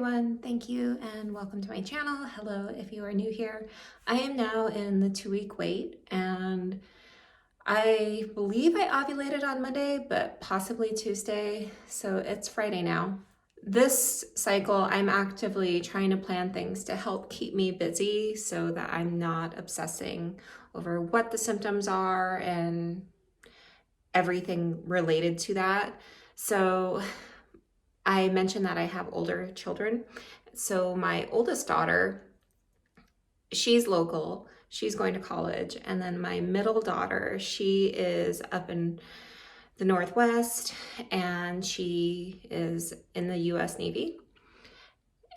everyone, thank you and welcome to my channel. Hello if you are new here. I am now in the 2-week wait and I believe I ovulated on Monday, but possibly Tuesday, so it's Friday now. This cycle, I'm actively trying to plan things to help keep me busy so that I'm not obsessing over what the symptoms are and everything related to that. So I mentioned that I have older children. So my oldest daughter, she's local, she's going to college. And then my middle daughter, she is up in the Northwest and she is in the US Navy.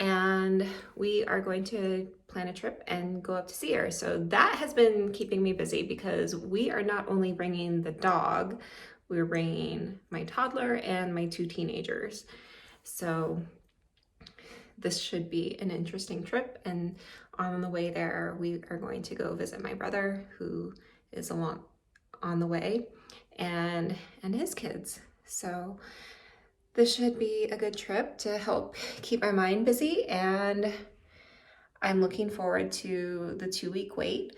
And we are going to plan a trip and go up to see her. So that has been keeping me busy because we are not only bringing the dog, we're bringing my toddler and my 2 teenagers. So this should be an interesting trip, and on the way there we are going to go visit my brother who is on the way and his kids. So this should be a good trip to help keep my mind busy, and I'm looking forward to the 2-week wait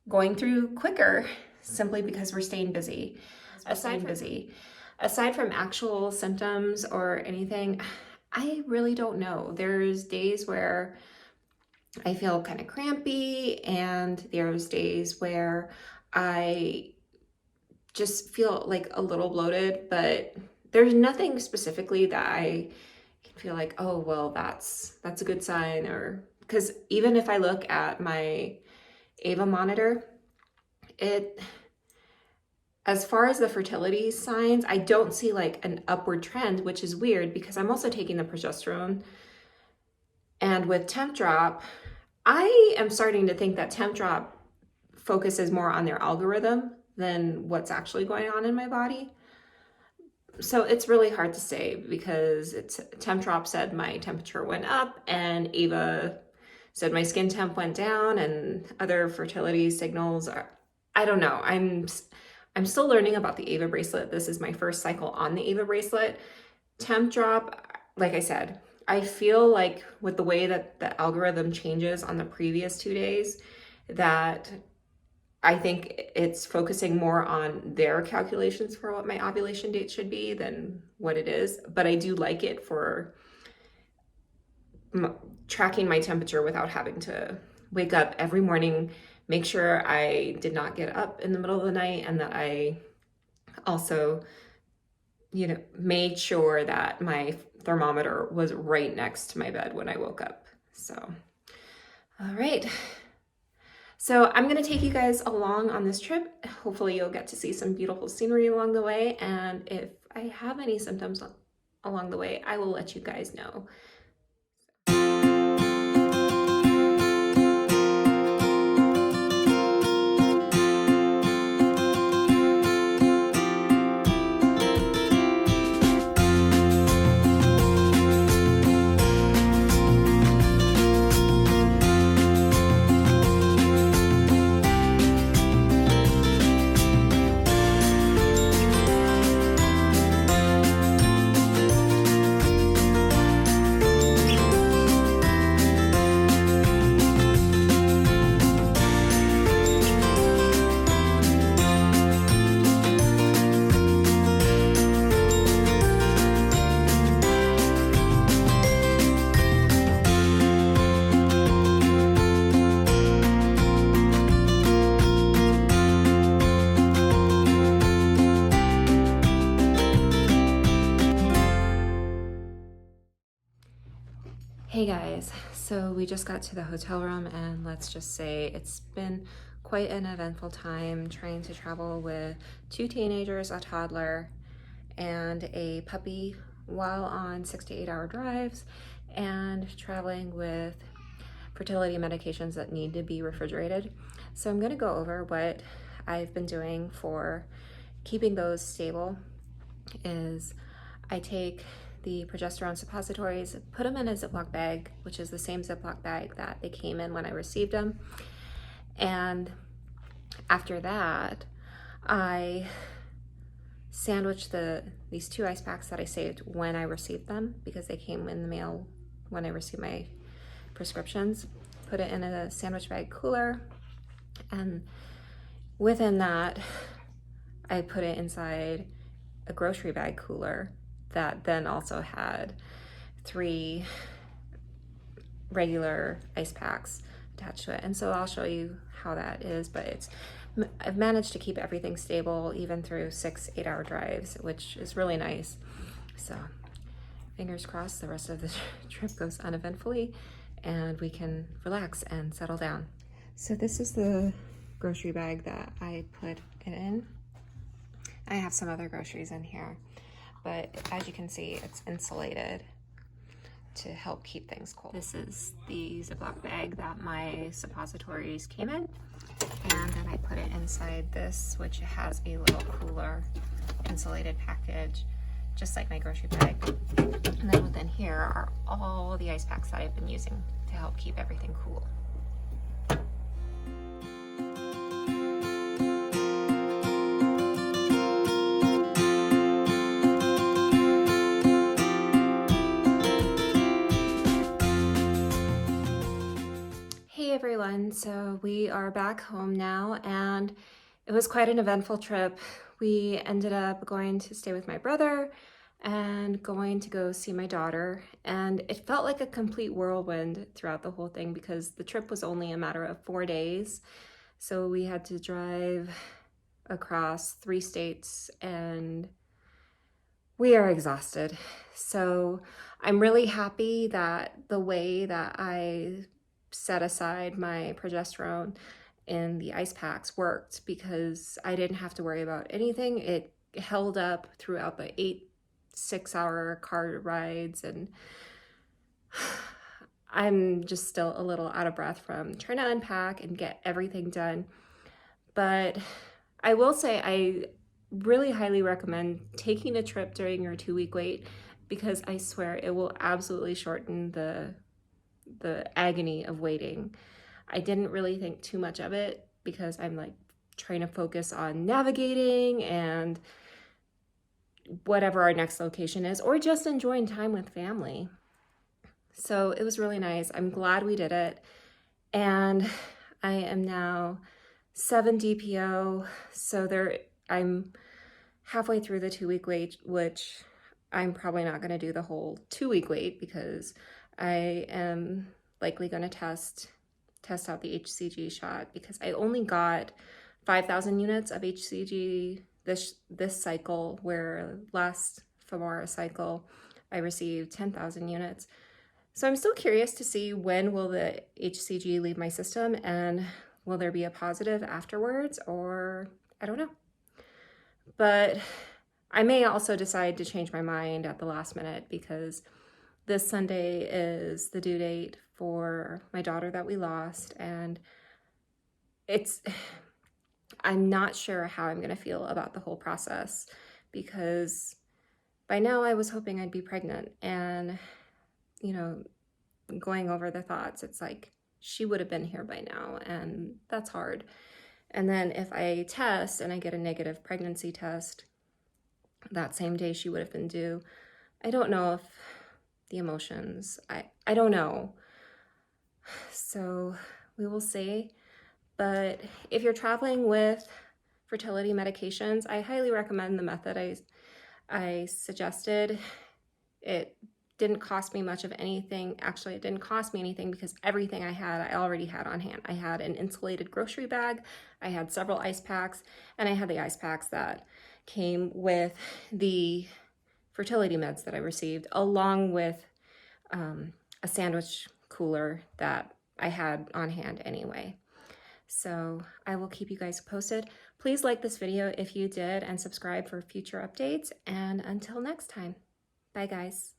going through quicker simply because we're staying busy. Aside from actual symptoms or anything, I really don't know. There's days where I feel kind of crampy and there's days where I just feel like a little bloated, but there's nothing specifically that I can feel like, oh, well, that's a good sign. Or because even if I look at my Ava monitor, as far as the fertility signs, I don't see like an upward trend, which is weird because I'm also taking the progesterone. And with Tempdrop, I am starting to think that Tempdrop focuses more on their algorithm than what's actually going on in my body. So it's really hard to say because Tempdrop said my temperature went up and Ava said my skin temp went down, and other fertility signals are, I don't know. I'm still learning about the Ava Bracelet. This is my first cycle on the Ava Bracelet. Tempdrop, like I said, I feel like with the way that the algorithm changes on the previous 2 days, that I think it's focusing more on their calculations for what my ovulation date should be than what it is. But I do like it for tracking my temperature without having to wake up every morning, make sure I did not get up in the middle of the night, and that I also, made sure that my thermometer was right next to my bed when I woke up. So, all right. So I'm going to take you guys along on this trip. Hopefully you'll get to see some beautiful scenery along the way. And if I have any symptoms along the way, I will let you guys know. Hey guys, so we just got to the hotel room, and let's just say it's been quite an eventful time trying to travel with 2 teenagers, a toddler, and a puppy while on 6 to 8 hour drives, and traveling with fertility medications that need to be refrigerated. So I'm going to go over what I've been doing for keeping those stable. Is I take the progesterone suppositories, put them in a Ziploc bag, which is the same Ziploc bag that they came in when I received them. And after that, I sandwiched these 2 ice packs that I saved when I received them because they came in the mail when I receive my prescriptions, put it in a sandwich bag cooler, and within that, I put it inside a grocery bag cooler that then also had 3 regular ice packs attached to it. And so I'll show you how that is, but I've managed to keep everything stable even through 6 8-hour drives, which is really nice. So fingers crossed the rest of the trip goes uneventfully and we can relax and settle down. So this is the grocery bag that I put it in. I have some other groceries in here, but as you can see, it's insulated to help keep things cold. This is the Ziploc bag that my suppositories came in, and then I put it inside this, which has a little cooler insulated package, just like my grocery bag. And then within here are all the ice packs that I've been using to help keep everything cool. Hey everyone, so we are back home now, and it was quite an eventful trip. We ended up going to stay with my brother and going to go see my daughter, and it felt like a complete whirlwind throughout the whole thing because the trip was only a matter of 4 days. So we had to drive across 3 states and we are exhausted. So I'm really happy that the way that I set aside my progesterone in the ice packs worked, because I didn't have to worry about anything. It held up throughout the 8 6-hour car rides, and I'm just still a little out of breath from trying to unpack and get everything done. But I will say I really highly recommend taking a trip during your 2-week wait, because I swear it will absolutely shorten the agony of waiting. I didn't really think too much of it because I'm like trying to focus on navigating and whatever our next location is, or just enjoying time with family. So it was really nice. I'm glad we did it. And I am now 7 DPO. So I'm halfway through the 2-week wait, which I'm probably not going to do the whole 2-week wait because I am likely going to test out the HCG shot, because I only got 5,000 units of HCG this cycle, where last Femora cycle I received 10,000 units. So I'm still curious to see when will the HCG leave my system, and will there be a positive afterwards, or I don't know. But I may also decide to change my mind at the last minute, because this Sunday is the due date for my daughter that we lost, and I'm not sure how I'm going to feel about the whole process, because by now I was hoping I'd be pregnant, and you know, going over the thoughts, it's like she would have been here by now, and that's hard. And then if I test and I get a negative pregnancy test that same day she would have been due, I don't know if the emotions, I don't know. So we will see. But if you're traveling with fertility medications, I highly recommend the method I suggested. It didn't cost me much of anything. Actually, it didn't cost me anything because everything I already had on hand. I had an insulated grocery bag, I had several ice packs, and I had the ice packs that came with the fertility meds that I received, along with a sandwich cooler that I had on hand anyway. So I will keep you guys posted. Please like this video if you did, and subscribe for future updates. And until next time, bye guys.